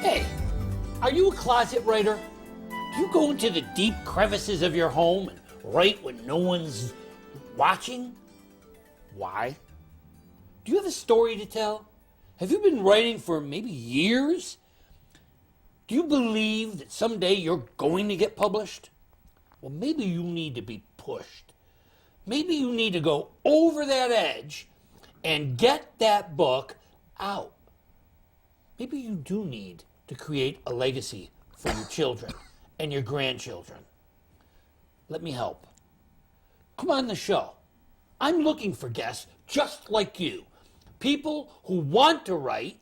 Hey, are you a closet writer? Do you go into the deep crevices of your home and write when no one's watching? Why? Do you have a story to tell? Have you been writing for maybe years? Do you believe that someday you're going to get published? Well, maybe you need to be pushed. Maybe you need to go over that edge and get that book out. Maybe you do need to create a legacy for your children and your grandchildren. Let me help. Come on the show. I'm looking for guests just like you. People who want to write,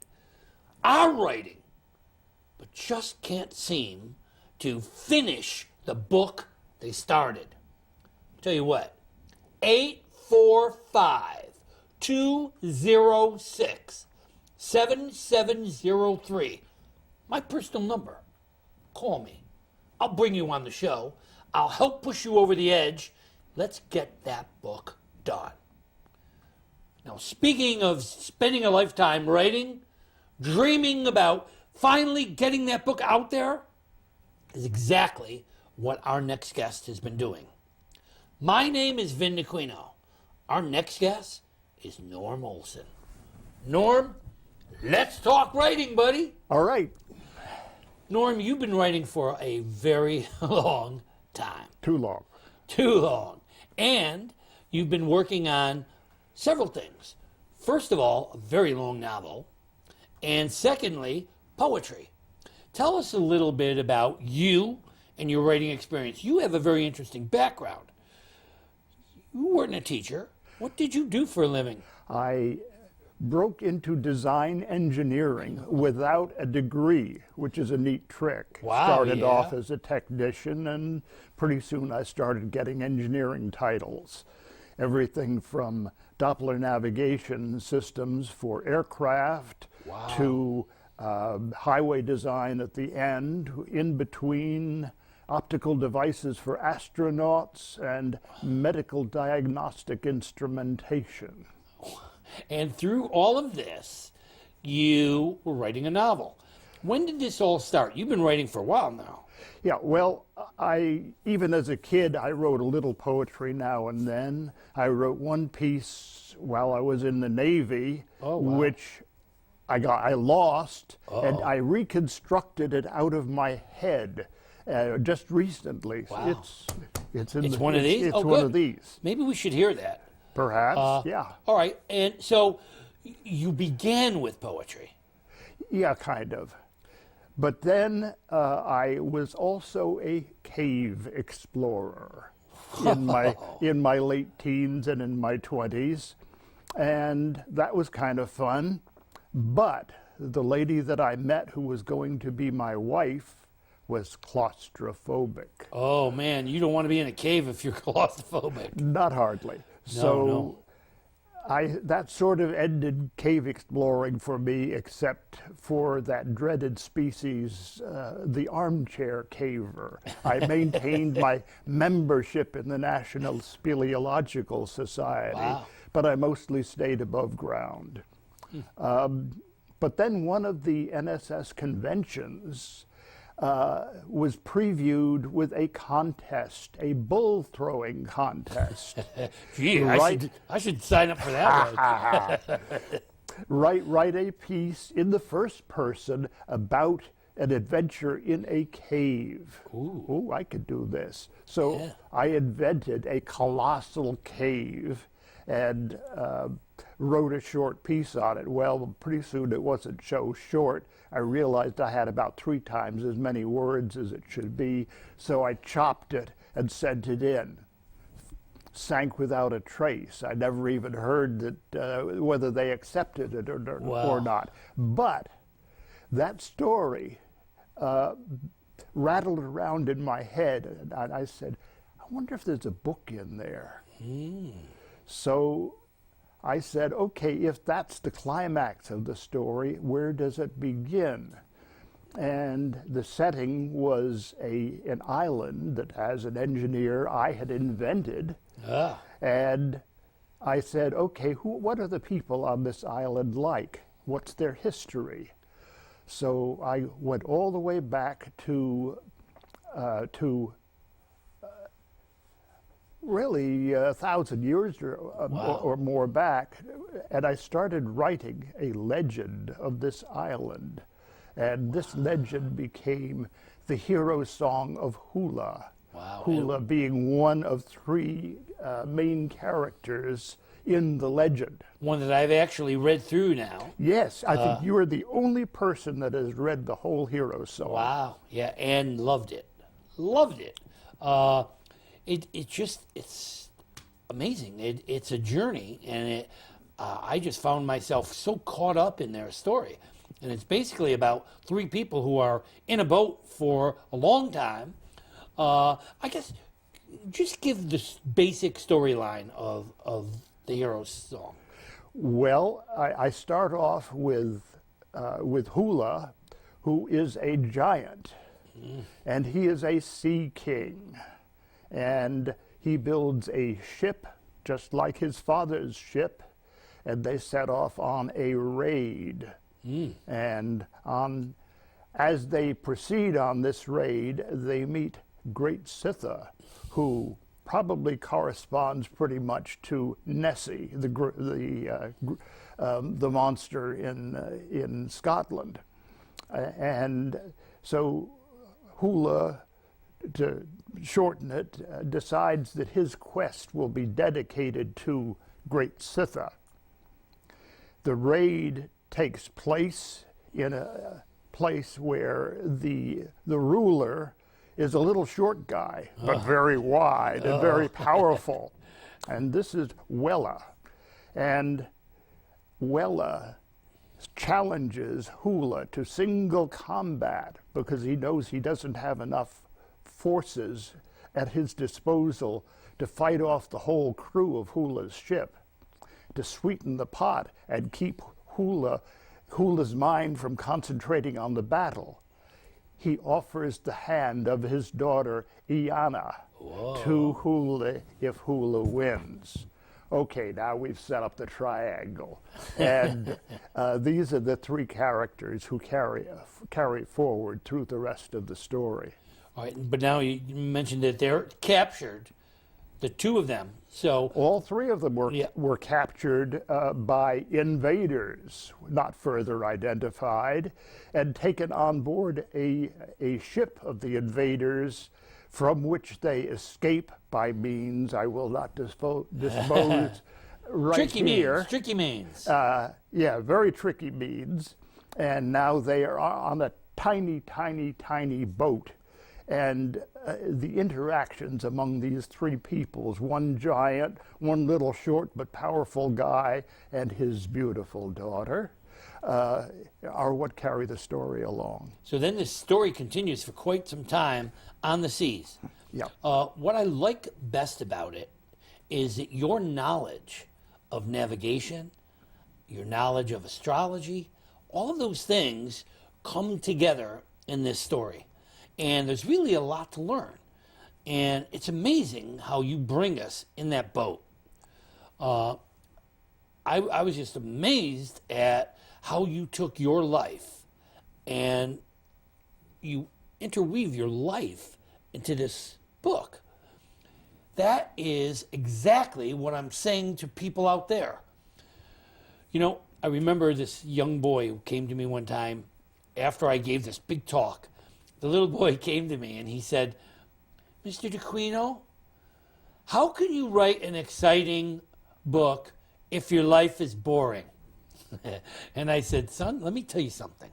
are writing, but just can't seem to finish the book they started. Tell you what, 845-206-7703. My personal number. Call me. I'll bring you on the show. I'll help push you over the edge. Let's get that book done. Now, speaking of spending a lifetime writing, dreaming about finally getting that book out there, is exactly what our next guest has been doing. My name is Vin Dacquino. Our next guest is Norm Olsen. Norm, let's talk writing, buddy. All right. Norm, you've been writing for a very long time. Too long. Too long. And you've been working on several things. First of all, a very long novel. And secondly, poetry. Tell us a little bit about you and your writing experience. You have a very interesting background. You weren't a teacher. What did you do for a living? I broke into design engineering without a degree, which is a neat trick. Wow, Started yeah. off as a technician, and pretty soon I started getting engineering titles. Everything from Doppler navigation systems for aircraft to highway design at the end, in between optical devices for astronauts and medical diagnostic instrumentation. And through all of this, you were writing a novel. When did this all start? You've been writing for a while now. Yeah, well, even as a kid, I wrote a little poetry now and then. I wrote one piece while I was in the Navy, which I lost, and I reconstructed it out of my head just recently. Wow. It's one of these? It's Oh, one good. of these. Maybe we should hear that. Perhaps, yeah. All right, and so you began with poetry. Yeah, kind of. But then I was also a cave explorer in my late teens and in my 20s, and that was kind of fun. But the lady that I met who was going to be my wife was claustrophobic. Oh man, you don't want to be in a cave if you're claustrophobic. Not hardly. No. That sort of ended cave exploring for me, except for that dreaded species, the armchair caver. I maintained my membership in the National Speleological Society, but I mostly stayed above ground. But then one of the NSS conventions was previewed with a contest, a bull throwing contest. Gee, I should sign up for that one. Write a piece in the first person about an adventure in a cave. Ooh, I could do this. So I invented a colossal cave and wrote a short piece on it. Well, pretty soon it wasn't so short. I realized I had about 3 times as many words as it should be, so I chopped it and sent it in. Sank without a trace. I never even heard that whether they accepted it or not. But that story rattled around in my head, and I said, I wonder if there's a book in there. So I said, okay, if that's the climax of the story, where does it begin? And the setting was an island that, as an engineer, I had invented. And I said, okay, what are the people on this island like? What's their history? So I went all the way back to really 1,000 years or more back, and I started writing a legend of this island. And this legend became the hero song of Hula. Wow. Hula being one of three main characters in the legend. One that I've actually read through now. Yes, I think you are the only person that has read the whole hero song. Wow. Yeah, and loved it. Loved it. It's amazing. It's a journey, and I just found myself so caught up in their story. And it's basically about three people who are in a boat for a long time. I guess just give the basic storyline of the hero's song. Well, I start off with Hula, who is a giant, and he is a sea king, and he builds a ship just like his father's ship, and they set off on a raid. And as they proceed on this raid, they meet Great Sitha, who probably corresponds pretty much to Nessie, the monster in Scotland. And so Hula, to shorten it, decides that his quest will be dedicated to Great Sitha. The raid takes place in a place where the ruler is a little short guy, but very wide and very powerful. And this is Wella. And Wella challenges Hula to single combat because he knows he doesn't have enough forces at his disposal to fight off the whole crew of Hula's ship. To sweeten the pot and keep Hula's mind from concentrating on the battle, he offers the hand of his daughter Iana to Hula if Hula wins. Okay, now we've set up the triangle, and these are the three characters who carry forward through the rest of the story. All right, but now you mentioned that they're captured, the two of them. So all three of them were captured by invaders, not further identified, and taken on board a ship of the invaders, from which they escape by means I will not disclose right tricky here. Means, tricky means. Yeah, very tricky means. And now they are on a tiny, tiny, tiny boat. And the interactions among these three peoples, one giant, one little short but powerful guy, and his beautiful daughter, are what carry the story along. So then the story continues for quite some time on the seas. Yeah. What I like best about it is that your knowledge of navigation, your knowledge of astrology, all of those things come together in this story. And there's really a lot to learn. And it's amazing how you bring us in that boat. I was just amazed at how you took your life and you interweave your life into this book. That is exactly what I'm saying to people out there. You know, I remember this young boy who came to me one time after I gave this big talk. The little boy came to me and he said, "Mr. Dacquino, how can you write an exciting book if your life is boring?" And I said, "Son, let me tell you something.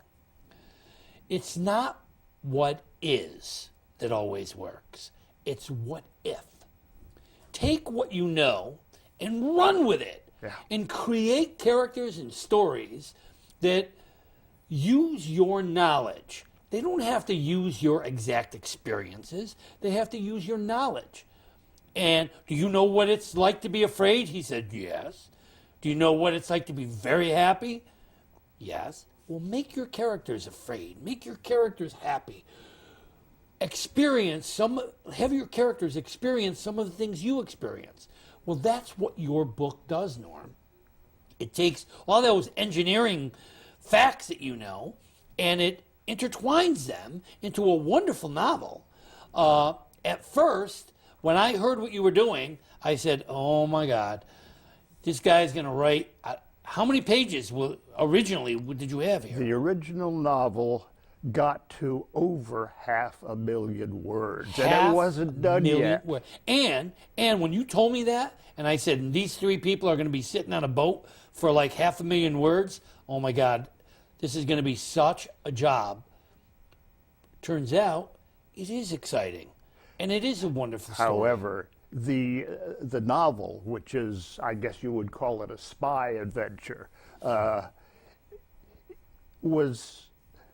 It's not what is that always works. It's what if. Take what you know and run with it. Yeah. And create characters and stories that use your knowledge. They don't have to use your exact experiences. They have to use your knowledge. And do you know what it's like to be afraid?" He said, "Yes." "Do you know what it's like to be very happy?" "Yes." "Well, make your characters afraid. Make your characters happy. Have your characters experience some of the things you experience." Well, that's what your book does, Norm. It takes all those engineering facts that you know, and it intertwines them into a wonderful novel. At first, when I heard what you were doing, I said, "Oh my God, this guy's going to write." How many pages originally did you have here? The original novel got to over 500,000 words, and it wasn't done yet. And when you told me that, and I said these three people are going to be sitting on a boat for like 500,000 words, oh my God, this is going to be such a job. Turns out, it is exciting, and it is a wonderful story. However, the novel, which is, I guess you would call it a spy adventure, was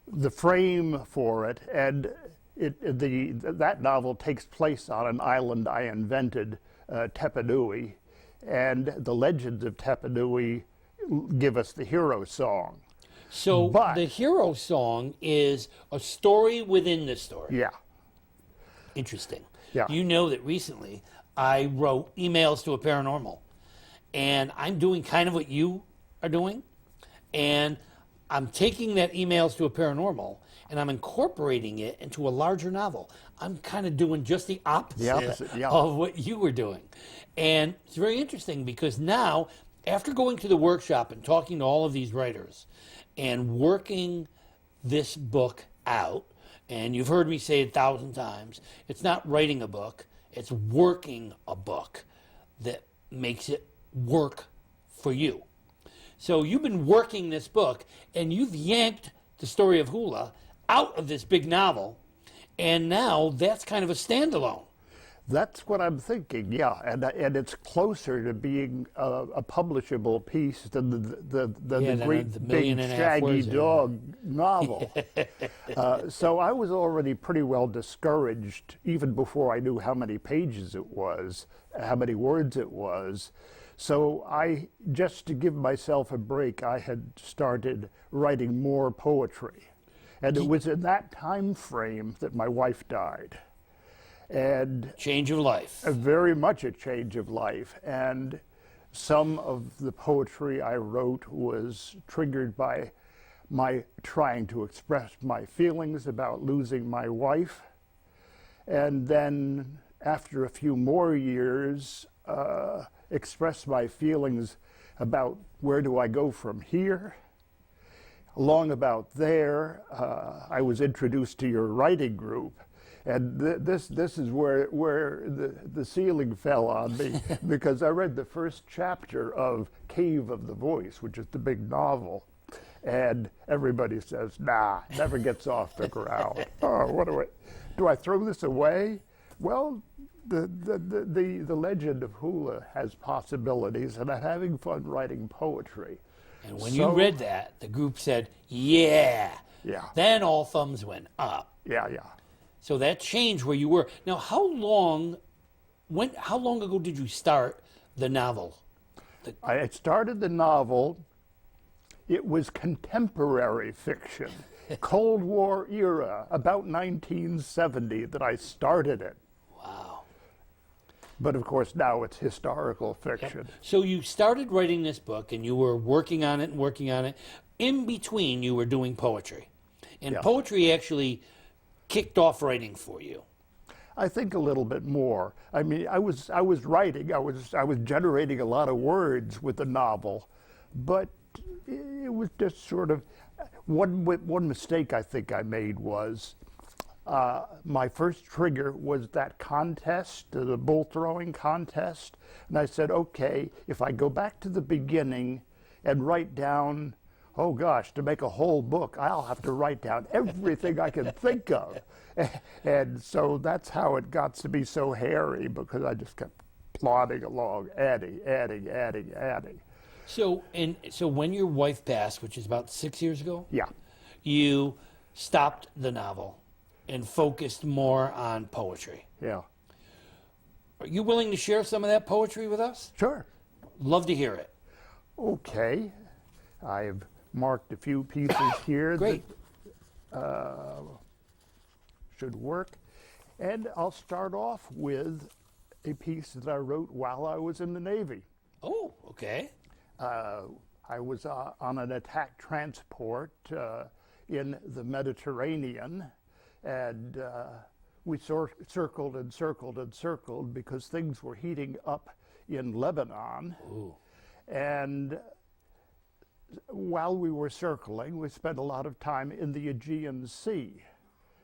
the frame for it, and that novel takes place on an island I invented, Tepanui, and the legends of Tepanui give us the hero song. So the hero song is a story within the story. Yeah. Interesting. Yeah. You know that recently I wrote emails to a paranormal, and I'm doing kind of what you are doing, and I'm taking that emails to a paranormal and I'm incorporating it into a larger novel. I'm kind of doing just the opposite, yeah. of what you were doing. And it's very interesting because now, after going to the workshop and talking to all of these writers and working this book out, and you've heard me say it 1,000 times, it's not writing a book, it's working a book that makes it work for you. So you've been working this book, and you've yanked the story of Hula out of this big novel, and now that's kind of a standalone. That's what I'm thinking, yeah, and it's closer to being a publishable piece than the great big shaggy dog novel. So I was already pretty well discouraged even before I knew how many pages it was, how many words it was. So just to give myself a break, I had started writing more poetry. And it was in that time frame that my wife died. And change of life. Very much a change of life. And some of the poetry I wrote was triggered by my trying to express my feelings about losing my wife. And then after a few more years, express my feelings about where do I go from here. Along about there, I was introduced to your writing group, and this is where the ceiling fell on me because I read the first chapter of Cave of the Voice, which is the big novel, and everybody says, "Nah, never gets off the ground." Oh, do I throw this away? Well, the legend of Hula has possibilities, and I'm having fun writing poetry. And when you read that, the group said, yeah. Then all thumbs went up. Yeah. So that changed where you were. Now, how long ago did you start the novel? I started the novel. It was contemporary fiction, Cold War era, about 1970 that I started it. Wow. But of course now it's historical fiction. Yep. So you started writing this book and you were working on it. In between you were doing poetry. And poetry actually kicked off writing for you. I think a little bit more. I mean, I was writing, I was generating a lot of words with the novel, but it was just sort of one mistake I think I made was my first trigger was that contest, the bull throwing contest, and I said, okay, if I go back to the beginning and write down, oh gosh, to make a whole book, I'll have to write down everything I can think of. And so that's how it got to be so hairy, because I just kept plodding along, adding. So when your wife passed, which is about 6 years ago, you stopped the novel and focused more on poetry. Yeah. Are you willing to share some of that poetry with us? Sure. Love to hear it. Okay. I've marked a few pieces here. Great. That should work. And I'll start off with a piece that I wrote while I was in the Navy. Oh, okay. I was on an attack transport in the Mediterranean, and we circled and circled and circled because things were heating up in Lebanon. Ooh. And while we were circling, we spent a lot of time in the Aegean Sea,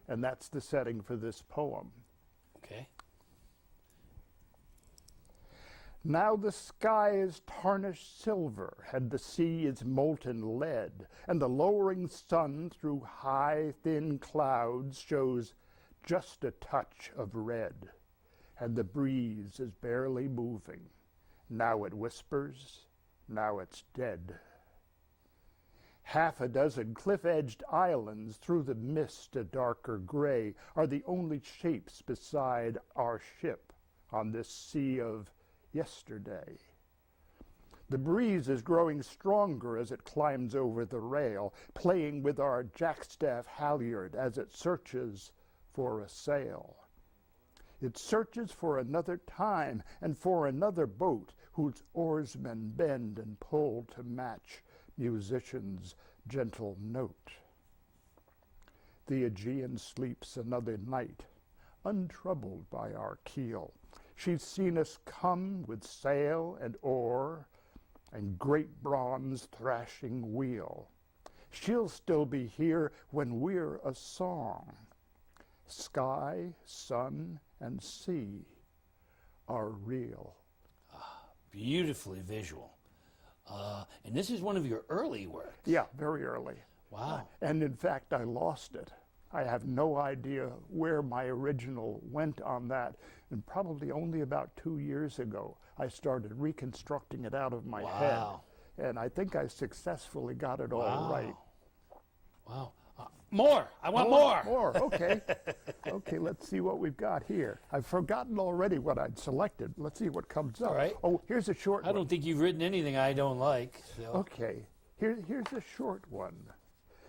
and that's the setting for this poem. Okay. Now the sky is tarnished silver, and the sea is molten lead, and the lowering sun through high, thin clouds shows just a touch of red, and the breeze is barely moving. Now it whispers, now it's dead. Half a dozen cliff-edged islands through the mist a darker gray are the only shapes beside our ship on this sea of yesterday. The breeze is growing stronger as it climbs over the rail, playing with our jackstaff halyard as it searches for a sail. It searches for another time and for another boat whose oarsmen bend and pull to match musician's gentle note. The Aegean sleeps another night, untroubled by our keel. She's seen us come with sail and oar and great bronze thrashing wheel. She'll still be here when we're a song. Sky, sun, and sea are real. Beautifully visual. And this is one of your early works. Yeah, very early. Wow. And in fact, I lost it. I have no idea where my original went on that. And probably only about 2 years ago, I started reconstructing it out of my head. And I think I successfully got it all right. Wow. More. I want more. More. Okay. Okay, let's see what we've got here. I've forgotten already what I'd selected. Let's see what comes up. All right. Oh, here's a short one. I don't think you've written anything I don't like. So. Okay. Here's a short one.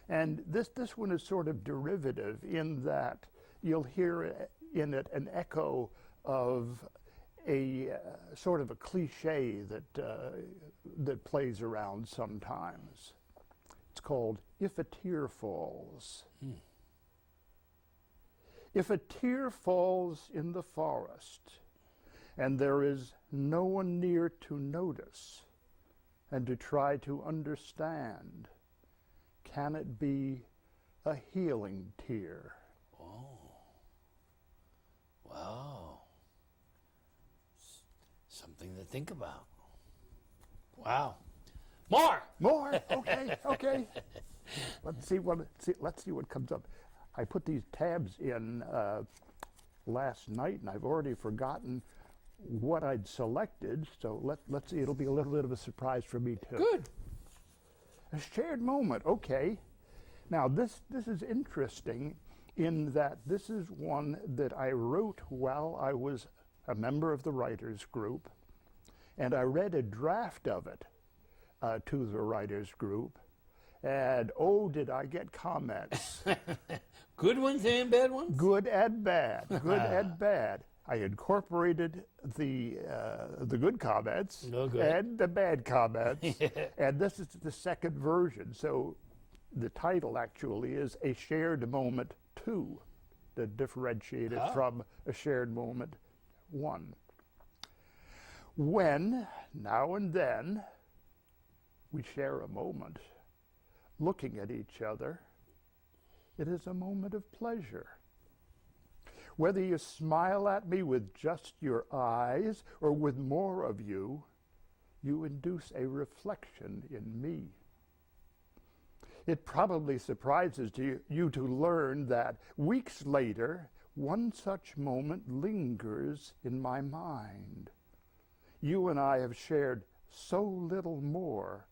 And this one is sort of derivative in that you'll hear in it an echo of a sort of a cliche that plays around sometimes. It's called If a Tear Falls. If a tear falls in the forest, and there is no one near to notice and to try to understand, can it be a healing tear? Oh. Wow. Something to think about. Wow. More. More. Okay. Okay. Let's see what comes up. I put these tabs in last night, and I've already forgotten what I'd selected. So let's see. It'll be a little bit of a surprise for me too. Good. A shared moment. Okay. Now this is interesting in that this is one that I wrote while I was a member of the writers group, and I read a draft of it to the writers group, and oh, did I get comments. Good ones and bad ones? Good and bad. Good and bad. I incorporated the good comments and the bad comments, and this is the second version. So the title actually is A Shared Moment 2, that differentiated from A Shared Moment 1. When, now and then, we share a moment, looking at each other, it is a moment of pleasure. Whether you smile at me with just your eyes or with more of you, you induce a reflection in me. It probably surprises you to learn that weeks later, one such moment lingers in my mind. You and I have shared so little more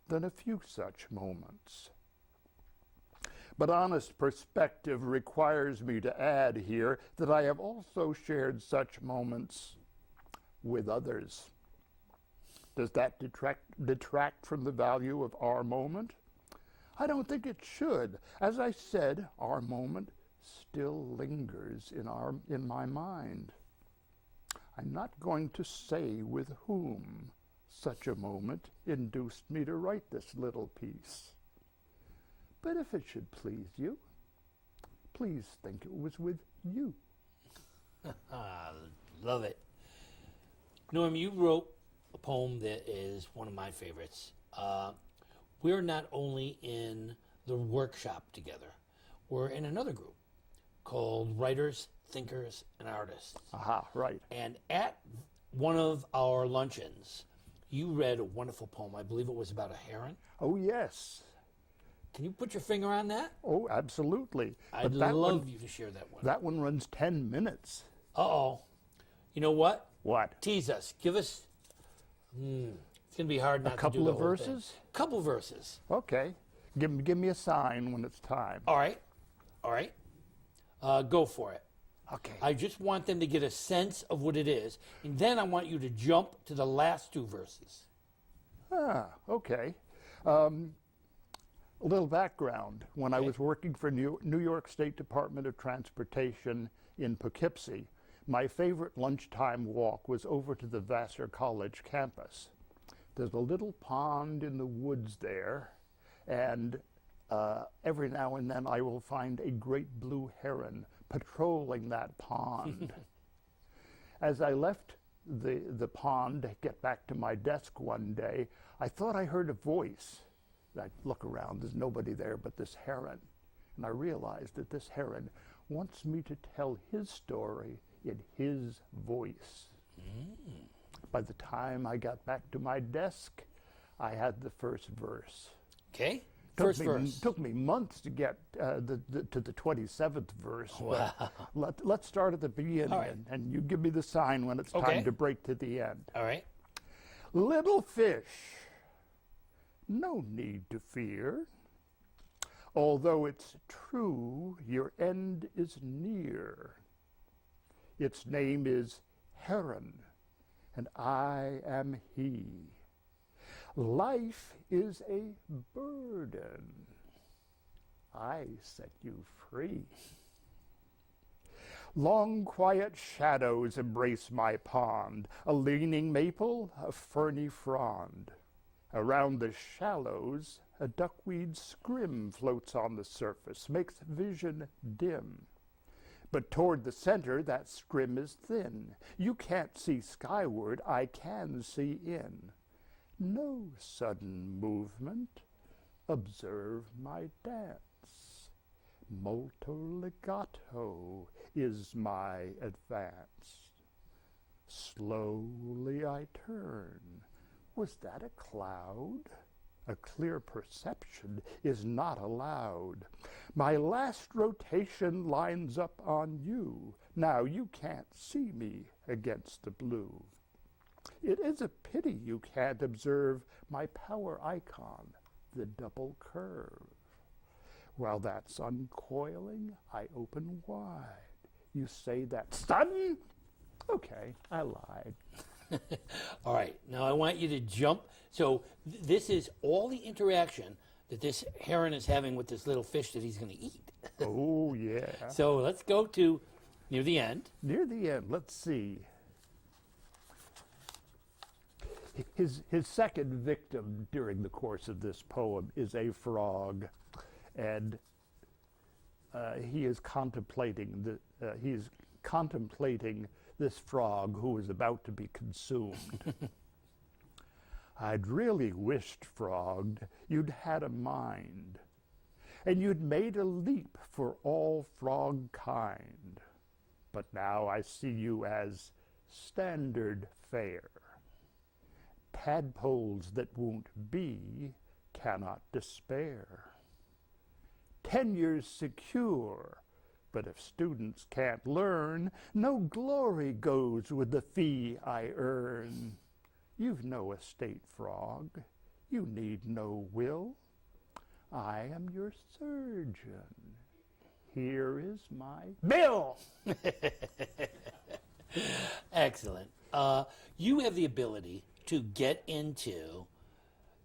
than a few such moments. But honest perspective requires me to add here that I have also shared such moments with others. Does that detract from the value of our moment? I don't think it should. As I said, our moment still lingers in my mind. I'm not going to say with whom such a moment induced me to write this little piece. But if it should please you, please think it was with you. Love it. Norm, you wrote a poem that is one of my favorites. We're not only in the workshop together, we're in another group called Writers, Thinkers, and Artists. Aha, right. And at one of our luncheons, you read a wonderful poem. I believe it was about a heron. Oh, yes. Can you put your finger on that? Oh, absolutely. I'd love you to share that one. That one runs 10 minutes. Uh-oh. You know what? What? Tease us. Give us... it's going to be hard not to do the couple of whole verses? thing. Couple verses. Okay. Give me a sign when it's time. All right. All right. Go for it. Okay. I just want them to get a sense of what it is, and then I want you to jump to the last two verses. Okay. A little background. When I was working for New York State Department of Transportation in Poughkeepsie, my favorite lunchtime walk was over to the Vassar College campus. There's a little pond in the woods there, and every now and then I will find a great blue heron patrolling that pond. As I left the pond to get back to my desk one day, I thought I heard a voice. I look around, there's nobody there but this heron. And I realized that this heron wants me to tell his story in his voice. By the time I got back to my desk, I had the first verse. Okay. First verse. Took me months to get to the 27th verse. Wow. Let's start at the beginning, right. and you give me the sign when it's time to break to the end. All right. Little fish, no need to fear. Although it's true, your end is near. Its name is Heron, and I am he. Life is a burden. I set you free. Long quiet shadows embrace my pond, a leaning maple, a ferny frond. Around the shallows, a duckweed scrim floats on the surface, makes vision dim. But toward the center, that scrim is thin. You can't see skyward, I can see in. No sudden movement, observe my dance. Molto legato is my advance. Slowly I turn. Was that a cloud? A clear perception is not allowed. My last rotation lines up on you. Now you can't see me against the blue. It is a pity you can't observe my power icon, the double curve. While that's uncoiling, I open wide. You say that's sudden? Okay, I lied. All right. Now I want you to jump. So this is all the interaction that this heron is having with this little fish that he's going to eat. Oh, yeah. So let's go to near the end. Near the end, let's see. His second victim during the course of this poem is a frog, and he is contemplating this frog who is about to be consumed. I'd really wished, frog, you'd had a mind, and you'd made a leap for all frog kind. But now I see you as standard fare. Tadpoles that won't be cannot despair. Tenure's secure, but if students can't learn, no glory goes with the fee I earn. You've no estate, frog. You need no will. I am your surgeon. Here is my bill. Excellent. You have the ability to get into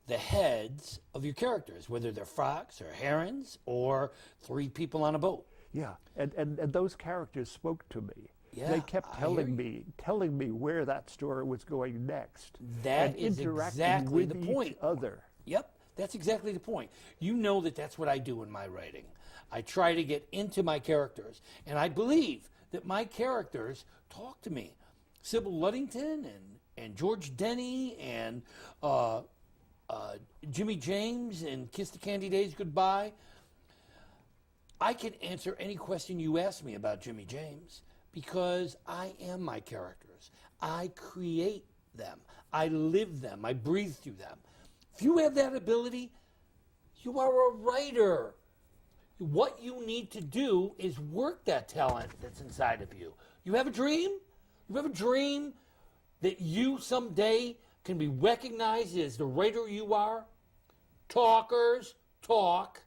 the heads of your characters, whether they're frogs or herons or three people on a boat. Yeah, and those characters spoke to me. Yeah, they kept telling me where that story was going next. That and is interacting exactly with the each point. other. Yep, That's exactly the point. You know that that's what I do in my writing. I try to get into my characters, and I believe that my characters talk to me. Sybil Luddington and George Denny and Jimmy James and Kiss the Candy Days Goodbye. I can answer any question you ask me about Jimmy James because I am my characters. I create them. I live them. I breathe through them. If you have that ability, you are a writer. What you need to do is work that talent that's inside of you. You have a dream? You have a dream that you someday can be recognized as the writer you are? Talkers talk,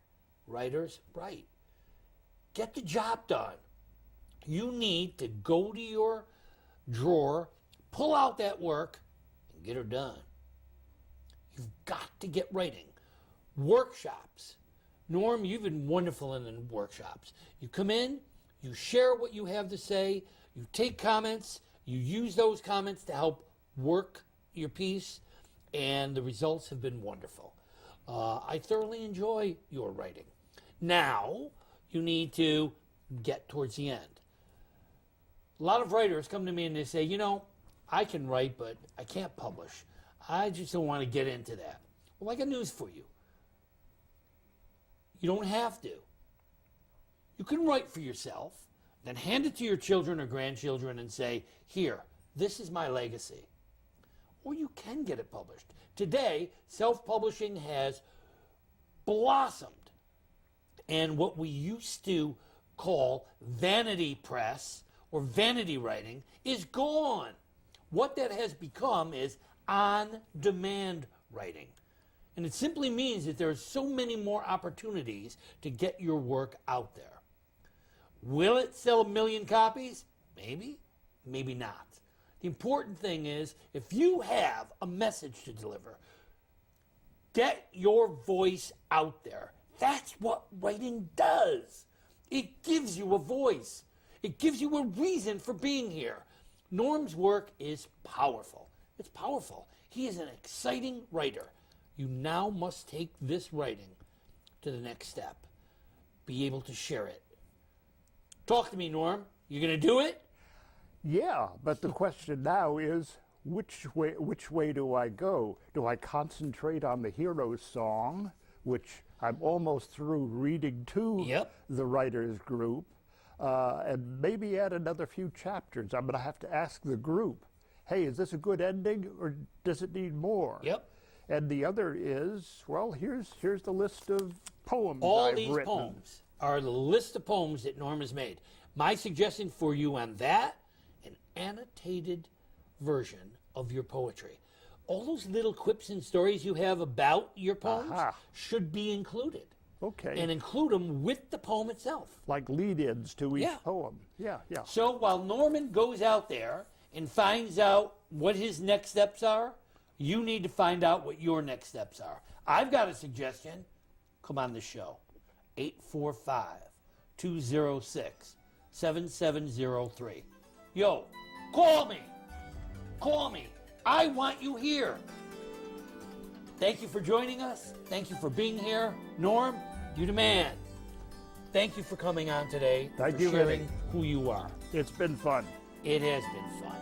writers write. Get the job done. You need to go to your drawer, pull out that work, and get her done. You've got to get writing. Workshops. Norm, you've been wonderful in the workshops. You come in, you share what you have to say, you take comments, you use those comments to help work your piece, and the results have been wonderful. I thoroughly enjoy your writing. Now, you need to get towards the end. A lot of writers come to me and they say, you know, I can write, but I can't publish. I just don't want to get into that. Well, I got news for you. You don't have to. You can write for yourself, then hand it to your children or grandchildren and say, here, this is my legacy. Or you can get it published. Today, self-publishing has blossomed. And what we used to call vanity press or vanity writing is gone. What that has become is on-demand writing. And it simply means that there are so many more opportunities to get your work out there. Will it sell 1 million copies? Maybe, maybe not. The important thing is, if you have a message to deliver, get your voice out there. That's what writing does. It gives you a voice. It gives you a reason for being here. Norm's work is powerful. It's powerful. He is an exciting writer. You now must take this writing to the next step. Be able to share it. Talk to me, Norm. You going to do it? Yeah, but the question now is, which way do I go? Do I concentrate on the hero song, which I'm almost through reading to the writers group, and maybe add another few chapters? I'm going to have to ask the group, hey, is this a good ending or does it need more? Yep. And the other is, well, here's the list of poems All I've these written. poems are the list of poems that Norm has made. My suggestion for you on that, an annotated version of your poetry. All those little quips and stories you have about your poems should be included. Okay. And include them with the poem itself. Like lead-ins to each poem. Yeah. So while Norman goes out there and finds out what his next steps are, you need to find out what your next steps are. I've got a suggestion. Come on the show. 845-206-7703. Yo, call me. Call me. I want you here. Thank you for joining us. Thank you for being here. Norm, you the man. Thank you for coming on today. Thank for you, sharing Vinny. who you are. It's been fun. It has been fun.